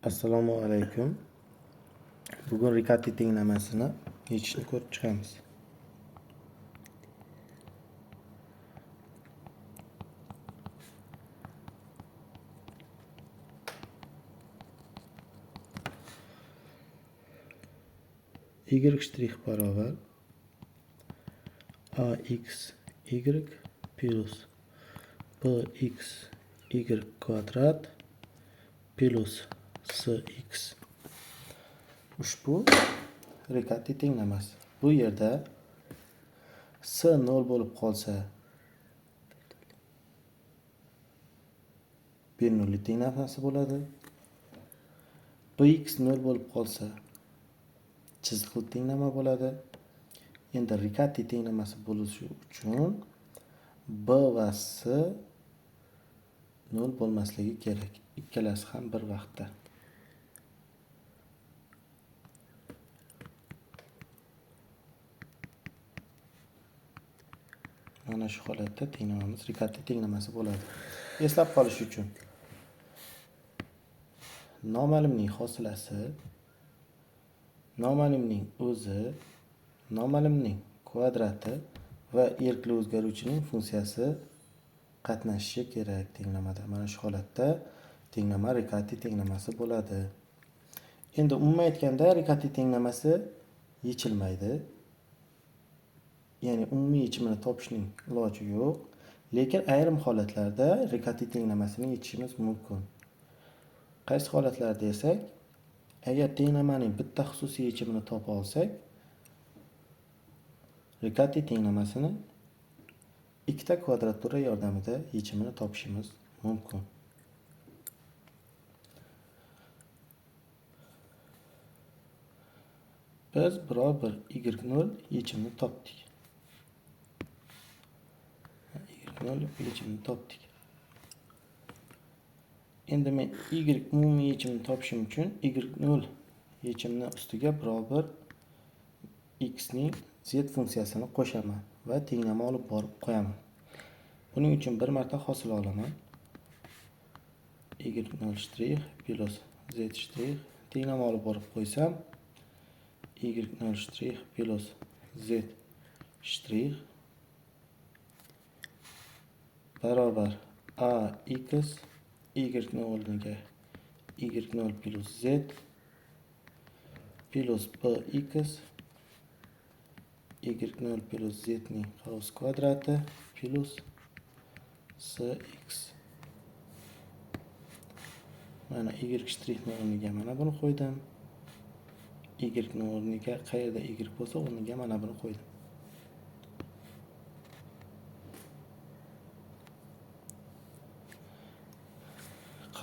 Assalomu alaykum. Bugun Ricotta tenglamasini yechishni ko'rib chiqamiz. Y' barobar AXY plus BXY kvadrat plus CX. Ushbu Ricotta tenglamasi. Bu yerda C 0 bo'lib qolsa Bernoulli tenglamasi bo'ladi. Bx 0 bo'lib qolsa chiziqli tenglama bo'ladi. Endi Ricotta tenglamasi bo'lishi uchun B va C 0 bo'lmasligi kerak. Ikkalasi ham bir vaqtda. Mana shu holatda tenglamamiz Ricotta tenglamasi bo'ladi. Eslab qolish uchun noma'lumning hosilasi, noma'lumning o'zi, noma'lumning kvadrati va erkli o'zgaruvchining funksiyasi qatnashishi kerak tenglamada. Mana shu holatda tenglama Ricotta tenglamasi bo'ladi. Endi umuman aytganda Ricotta tenglamasi yechilmaydi. Ya'ni umumiy yechimini topishning iloji yo'q. Lekin ayrim holatlarda Ricotta tenglamasini yechishimiz mumkin. Qaysi holatlarda desak, agar tenglamaning bitta xususiy yechimini topa olsak, Ricotta tenglamasini ikkita kvadratura yordamida yechimini topishimiz mumkin. Biz biror bir y0 yechimini topdik. y0 yechimini topdik. Endi men y umumiy yechimini topishim uchun y0 yechimini ustiga biror bir x ning z funksiyasini qo'shaman va tenglama olib borib qo'yaman. Buning uchun bir marta hosil olaman. y0' plus z' tenglama olib borib qo'ysam, y0' plus z' barobar ax y0 o'rniga y0 plus z plus bx y0 plus z ning qavs kvadrati plus cx. Mana y' o'rniga mana buni qo'ydim. Y o'rniga qayerda y bo'lsa o'rniga mana buni qo'ydim.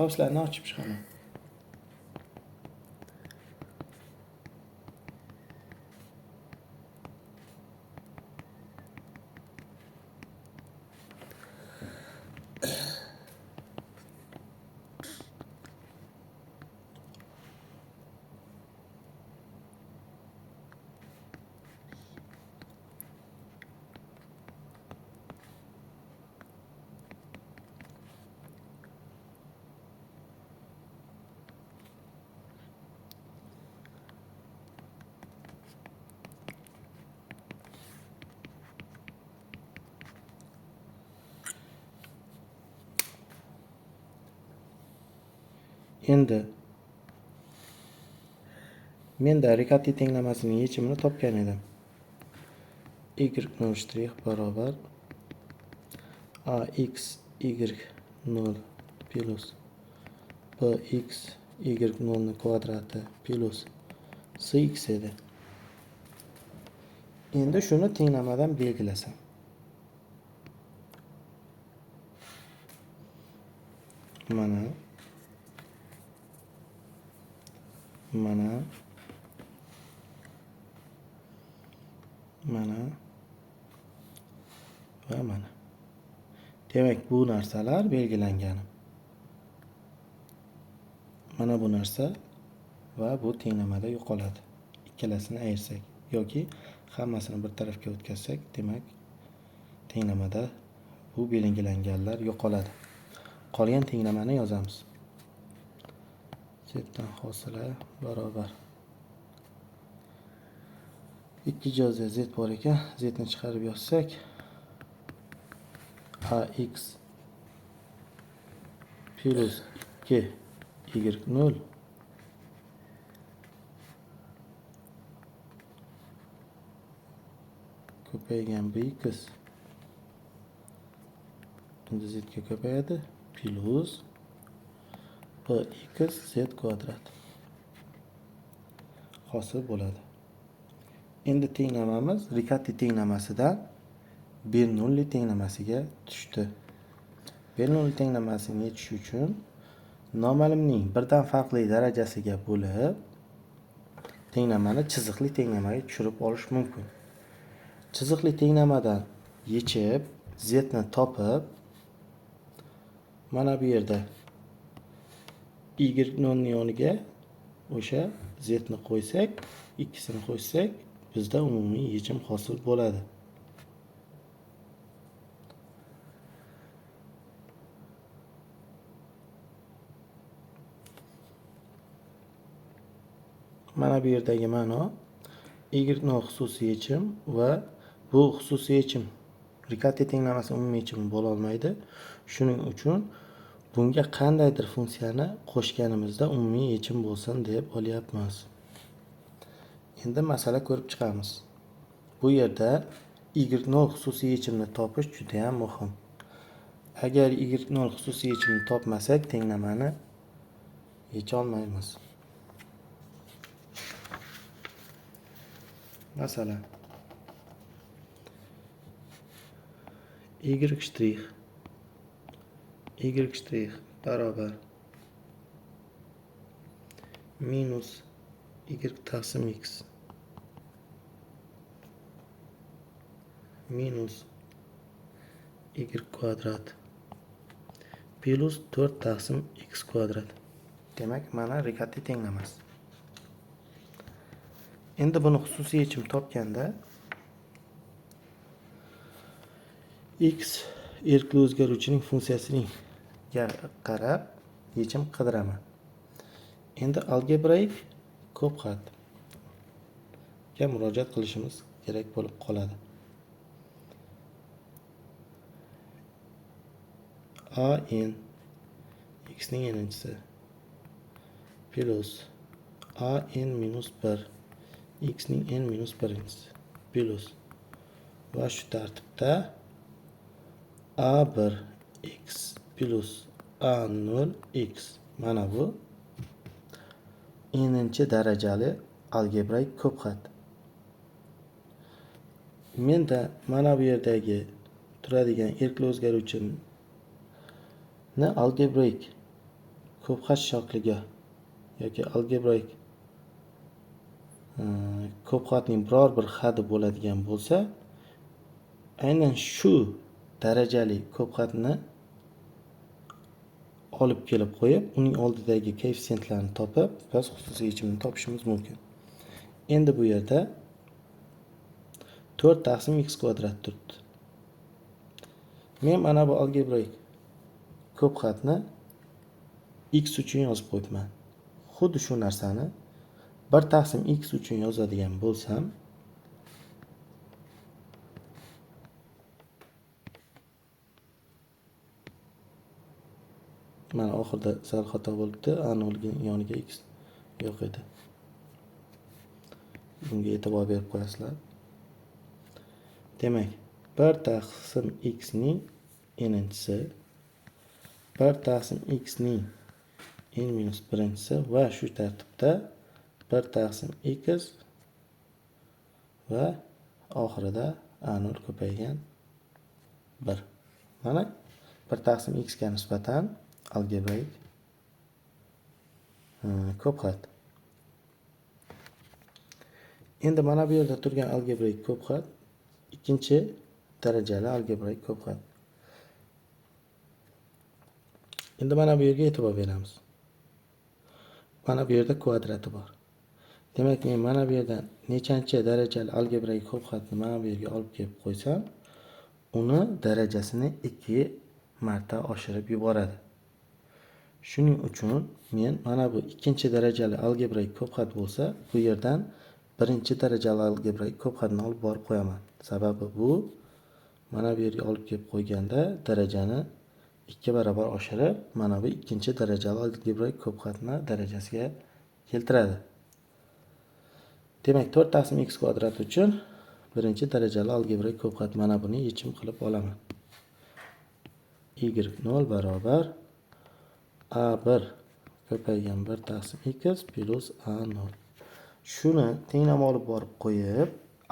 Qavslarni ochib chiqaman. Endi menda Ricotta tenglamasining yechimini topgan edim. y0 barobar ax y0 plus bx y0 kvadrati plus cx edi. Endi shuni tenglamadan belgilasam. Mana va mana. Demak, bu narsalar belgilangan. Mana bu narsa va bu tenglamada yo'qoladi. Ikkalasini ayirsak yoki hammasini bir tarafga o'tkazsak, demak, tenglamada bu belgilanganlar yo'qoladi. Qolgan tenglamani yozamiz. zdan hosila barobar. Ikki joyda z bor ekan, zni chiqarib yozsak ax plus 2y0 ko'paygan bx endi z ga ko'payadi plus bx z kvadrat hosil bo'ladi. Endi tenglamamiz Riccati tenglamasidan Bernoulli tenglamasiga tushdi. Bernoulli tenglamasiga tushish uchun noma'lumning birdan farqli darajasiga bo'lib tenglamani chiziqli tenglamaga tushirib olish mumkin. Chiziqli tenglamadan yechib z ni topib, mana bu yerda y0 ni yoniga o'sha z ni qo'ysak, ikkisini qo'shsak, bizda umumiy yechim hosil bo'ladi. Mana bu yerdagi ma'no y0 xususiy yechim va bu xususiy yechim Riccati tenglamasi umumiy yechimi bo'la olmaydi. Shuning uchun bunga qandaydir funksiyani qo'shganimizda umumiy yechim bo'lsin deb olyapmiz. Endi masala ko'rib chiqamiz. Bu yerda y0 xususiy yechimni topish juda ham muhim. Agar y0 xususiy yechimni topmasak, tenglamani yecha olmaymiz. Masalan, y' barobar minus y taqsim x minus y kvadrat plus 4 taqsim x kvadrat. Demak, mana Riccati tenglamasi. Endi buni xususiy yechim topganda x erkli o'zgaruvchining funksiyasining qarab yechim qidiraman. Endi algebraik ko'p xatga murojaat qilishimiz kerak bo'lib qoladi. an x ning n'chisi plus an minus 1 x ning n minus 1-inchisi plus va shu tartibda a1 x plus a0 x. Mana bu n'inchi darajali algebraik ko'p xat. Menda mana bu yerdagi turadigan erkli o'zgaruvchini algebraik ko'p xat shakliga yoki algebraik ko'p xatning biror bir hadi bo'ladigan bo'lsa, aynan shu darajali ko'p xatni olib kelib qo'yib, uning oldidagi koeffitsiyentlarni topib, biz xususiy yechimni topishimiz mumkin. Endi bu yerda 4 taqsim x kvadrat turibdi. Men mana bu algebraik ko'p xatni x uchun yozib qo'yibman. Xuddi shu narsani 1 taqsim x uchun yozadigan bo'lsam, mana oxirida sal xato bo'libdi. A0 yoniga x yo'q edi. Bunga e'tibor berib qo'yasizlar. Demak, 1 taqsim x ning n'inchisi 1 taqsim x ning n minus 1-inchisi va shu tartibda 1 taqsim x va oxirida a0 ko'paygan 1. Mana 1 taqsim x ga nisbatan algebraik ko'p xat. Endi mana bu yerda turgan algebraik ko'p xat ikkinchi darajali algebraik ko'p xat. Endi mana bu yerga e'tibor beramiz. Mana bu yerda kvadrati bor. Demak, men mana bu yerdan nechanchi darajali algebraik ko'p xatni mana bu yerga olib kelib qo'ysam, uni darajasini 2 marta oshirib yuboradi. Shuning uchun men mana bu ikkinchi darajali algebraik ko'pxat bo'lsa, bu yerdan birinchi darajali algebraik ko'pxatni olib borib qo'yaman. Sababi bu mana bu yerga olib kelib qo'yganda darajani 2 barobar oshirib, mana bu ikkinchi darajali algebraik ko'pxatni darajasiga keltiradi. Demak, 4 taqsim x kvadrat uchun birinchi darajali algebraik ko'pxat mana buni yechim qilib olaman. y0 barobar a1 ko'paygan 1 taqsim x plus a0. Shuni tenglama olib borib qo'yib,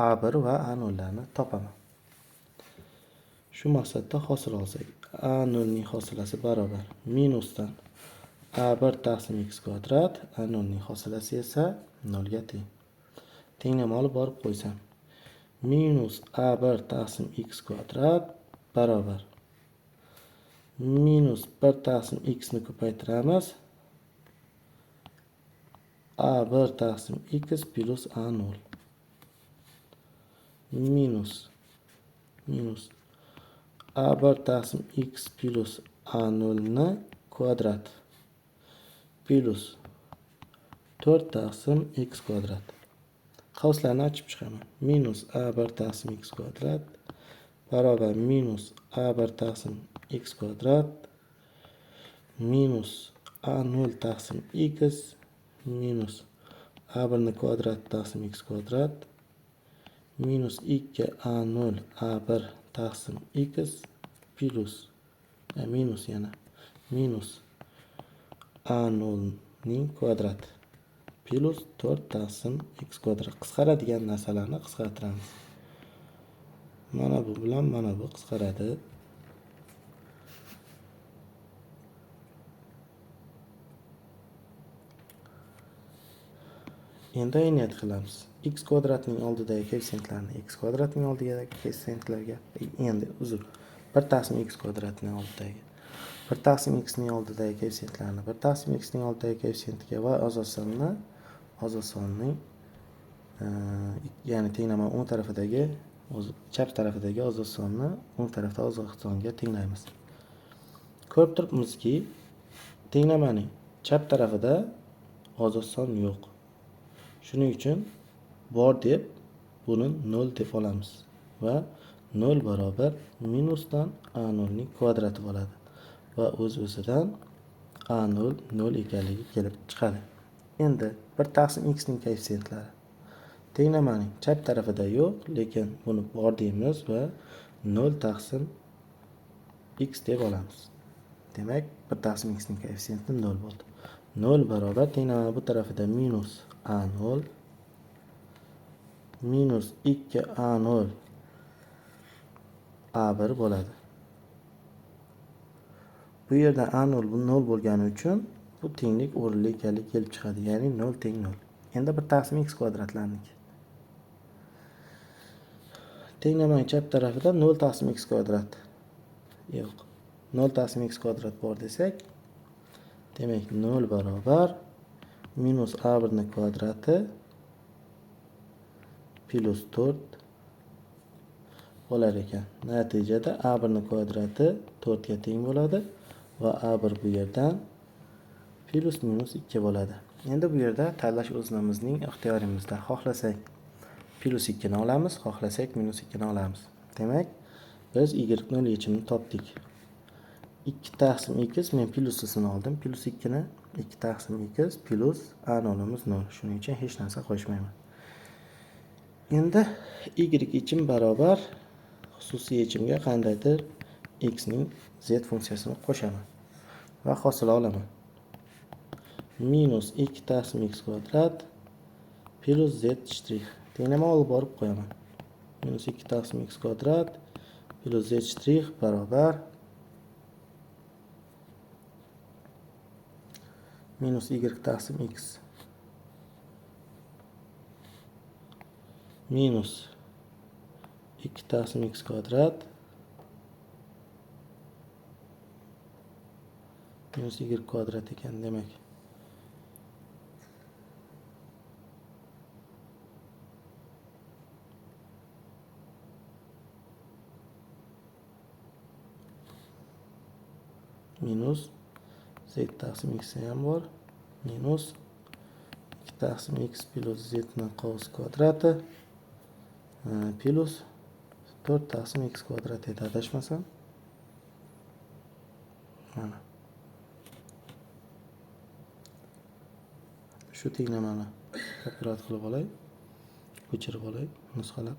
a1 va a0 larni topaman. Shu maqsadda hosil olsak, a0 ning hosilasi barobar minusdan a1 taqsim x kvadrat, a0 ning hosilasi esa 0 ga teng. Tenglama olib borib qo'ysam, minus a1 taqsim x kvadrat barobar minus 1 taqsim x ni ko'paytiramiz, a1 taqsim x plus a0 minus a1 taqsim x plus a0 ni kvadrat plus 4 taqsim x kvadrat. Qavslarni ochib chiqaman. Minus a1 taqsim x kvadrat barobar minus a1 taqsim x kvadrat minus a0 taqsim x minus a1 ni kvadrat taqsim x kvadrat minus 2a0 a1 taqsim x plus minus yana minus a0 ning kvadrat plus 4 taqsim x kvadrat. Qisqaradigan narsalarni qisqartiramiz. Mana bu bilan mana bu qisqaradi. Endi ayniyat qilamiz. X kvadratning oldidagi koeffitsiyentlarni x kvadratning oldidagi koeffitsiyentlarga, endi uzr, 1 taqsim x kvadratning oldidagi 1 taqsim x ning oldidagi koeffitsiyentlarni 1 taqsim x ning oldidagi koeffitsiyentiga va asosonning ya'ni tenglama o'ng tarafidagi chap tarafidagi asosonni o'ng tarafdagi asosonga tenglaymiz. Ko'rib turibmizki, tenglamaning chap tarafida asoson yo'q. Shuning uchun bor deb buni 0 deb olamiz va 0 barobar minusdan a0 ning kvadrati bo'ladi va o'z-o'zidan a0 0 ekanligi kelib chiqadi. Endi 1 taqsim x ning koeffitsiyentlari tenglamaning chap tarafida yo'q, lekin buni bor deymiz va 0 taqsim x deb olamiz. Demak, 1 taqsim x ning koeffitsiyenti 0 bo'ldi. 0 barobar tenglama bu tarafida minus a0 minus 2a0 a1 bo'ladi. Bu yerda a0 0 bo'lgani uchun bu tenglik o'rinli ekanligi kelib chiqadi, ya'ni 0 teng 0. Endi 1 taqsim x kvadratlarniki. Tenglamaning chap tarafida 0 taqsim x kvadrat yo'q. 0 taqsim x kvadrat bor desak, demak 0 barobar minus a1 ning kvadrati plus 4 bo'lar ekan. Natijada a1 ning kvadrati 4 ga teng bo'ladi va a1 bu yerdan plus minus 2 bo'ladi. Endi bu yerda tanlash o'zimizning ixtiyorimizda. Xohlasak plus 2 ni olamiz, xohlasak minus 2 ni olamiz. Demak, biz y0 yechimini topdik. 2 taqsim x men plusisini oldim. Plus 2 ni 2 taqsim x plus a0'imiz 0. Shuning uchun hech narsa qo'shmayman. Endi y yechim barobar xususiy yechimga qandaydir x ning z funksiyasini qo'shaman va hosil olaman. Minus 2 taqsim x kvadrat plus z shtrix. Tenglama olib borib qo'yaman. Minus 2 taqsim x kvadrat plus z shtrix barobar minus y taqsim x minus 2 taqsim x kvadrat minus y kvadrat ekan demak. Minus z taqsim x ham bor. Minus 2 taqsim x plus z ni qovus kvadrati plus 4 taqsim x kvadrat edi adashmasam. Mana. Shu tenglamani operatsiya qilib olay. Ko'chirib olay, nusxalab.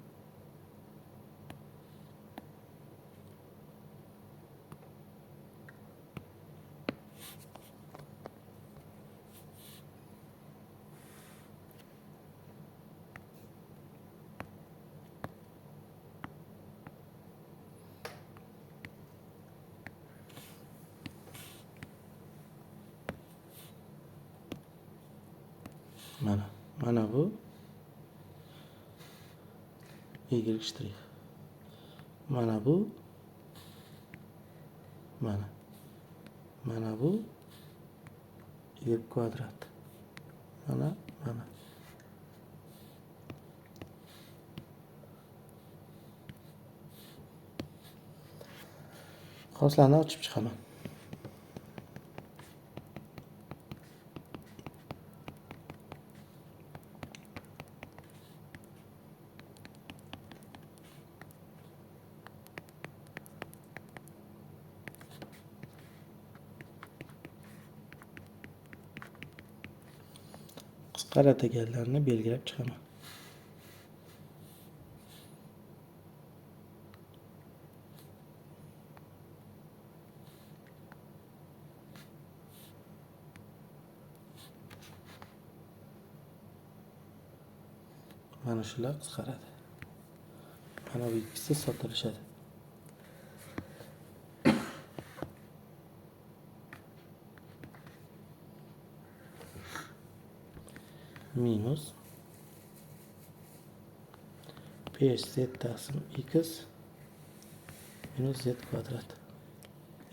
Mana bu y ştrix. Mana bu mana bu y kvadrat. Mana. Qoslarni ochib chiqaman. Qisqartirganlarni belgilab chiqaman. Mana shular qisqaradi. Mana bu ikkisi sotilishadi. Minus 5z taqsim x minus z kvadrat.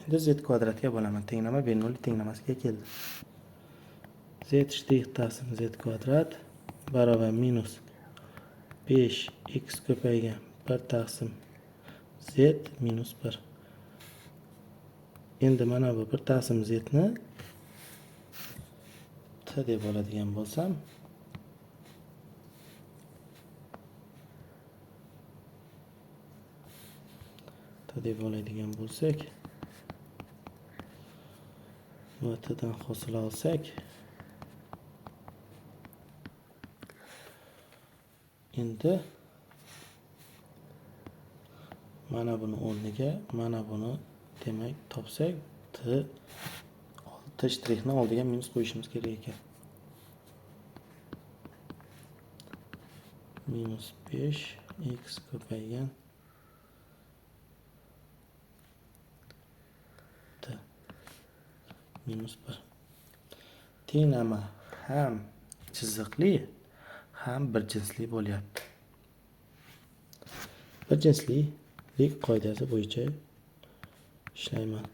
Endi z kvadratga bo'laman. Tenglama B0 tenglamasiga keldi. Z shtrix taqsim z kvadrat barobar minus 5x ko'paygan 1 taqsim z minus 1. Endi mana bu 1 taqsim z ni t deb oladigan bo'lsam, deb oladigan bo'lsak va t'dan hosila olsak, endi mana buni o'rniga mana buni demak topsak, t shtrixni oldiga minus qo'yishimiz kerak ekan. Minus 5x ko'paygan minus 1. Tenglama ham chiziqli, ham bir jinsli bo'lyapti. Bir jinslilik qoidasi bo'yicha ishlayman.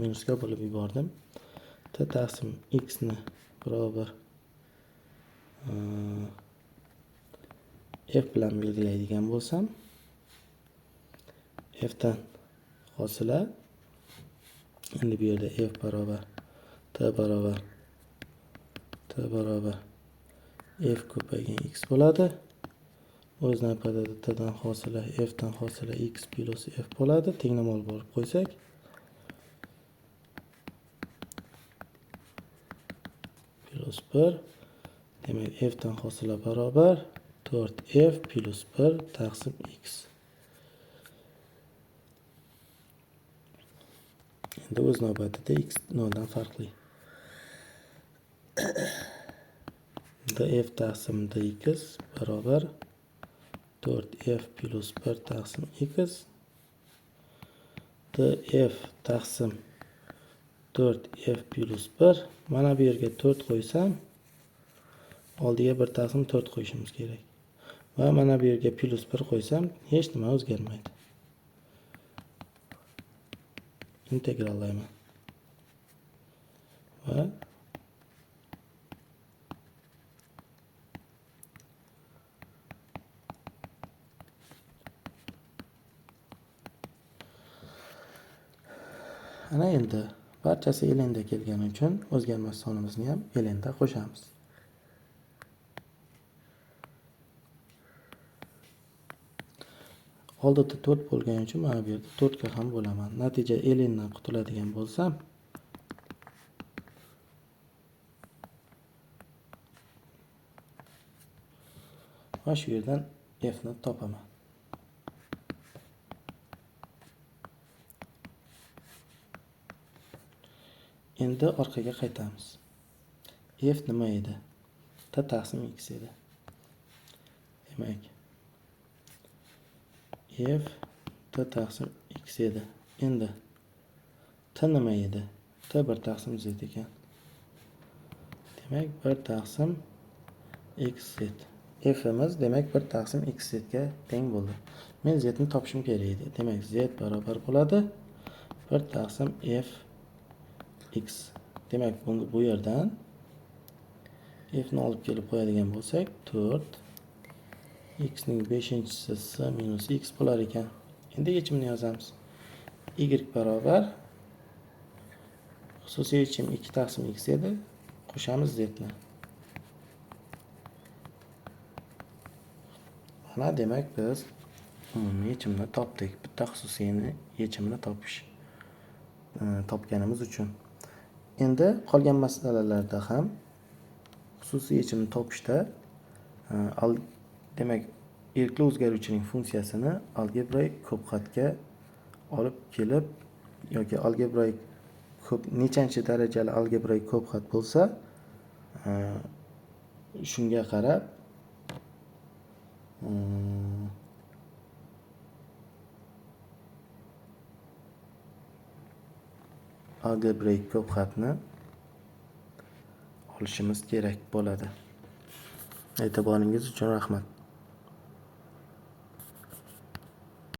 Minusga bo'lib yubordim. T taqsim x ni barobar f bilan belgilaydigan bo'lsam, f dan hosila endi bu yerda f barobar t barobar f ko'paygan x bo'ladi. O'z navbatida t dan hosila f dan hosila x plus f bo'ladi. Tenglama olib borib qo'ysak, plus 1 demak f dan hosila barobar 4f plus 1 taqsim x. Endi o'z navbatida x 0 dan farqli. df taqsim dx barobar 4f plus 1 taqsim x. df taqsim 4f plus 1. Mana bu yerga 4 qo'ysam, oldiga 1 taqsim 4 qo'yishimiz kerak. Va mana bu yerga plus 1 qo'ysam, hech nima o'zgarmaydi. Integrallayman. Va ana endi Barchasi elenda kelgani uchun o'zgarmas sonimizni ham elenda qo'shamiz. Oldida 4 bo'lgani uchun mana bu yerda 4 ga ham bo'laman. Natija elendan qutuladigan bo'lsam, va shu yerdan f ni topaman. Endi orqaga qaytamiz. F nima edi? T taqsim x edi. Demak, f t taqsim x edi. Endi t nima edi? T 1 taqsim z ekan. Demak, 1 taqsim xz. F'imiz demak 1 taqsim xz ga teng bo'ldi. Men z ni topishim kerak edi. Demak, z barobar bo'ladi 1 taqsim f x. Demak, bu yerdan f ni olib kelib qo'yadigan bo'lsak, 4 x ning 5-chisi s minus x bo'lar ekan. Endi yechimni yozamiz. Y barobar xususiy yechim 2 taqsim x edi. Qo'shamiz z ni. Mana demak biz umumiy yechimni topdik. Bitta xususiyni yechimini topganimiz uchun. Endi qolgan masalalarda ham xususiy yechimni topishda demak erkli o'zgaruvchining funksiyasini algebroik ko'pxatga olib kelib yoki algebroik nechanchi darajali algebroik ko'pxat bo'lsa, shunga qarab algebroik ko'pxatni olishimiz kerak bo'ladi. E'tiboringiz uchun rahmat.